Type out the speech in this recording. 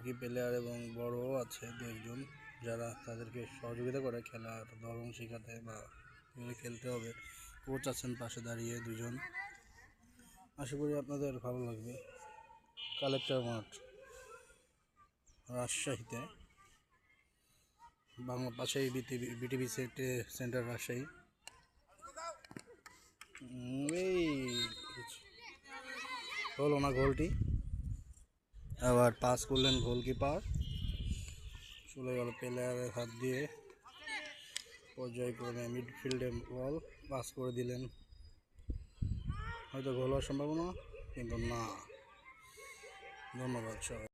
কি প্লেয়ার এবং বড়ও আছে দু একজন যারা তাদেরকে সহযোগিতা করে খেলার ধরন শেখাতে বা খেলতে হবে। কোচ আছেন পাশে দাঁড়িয়ে দুজন। আশা করি আপনাদের ভালো লাগবে। কালেক্টর মাঠ, রাজশাহীতে, বাংলা পাশেই বিটিভি সেন্টার রাজশাহী। এই হলো না গোলটি, আবার পাস করলেন গোলকিপার, চলে গেল প্লেয়ারের হাত দিয়ে। পর্যায়ক্রমে মিডফিল্ডে বল পাস করে দিলেন, হয়তো গোল হওয়ার সম্ভাবনা, কিন্তু না। ধন্যবাদ সবাই।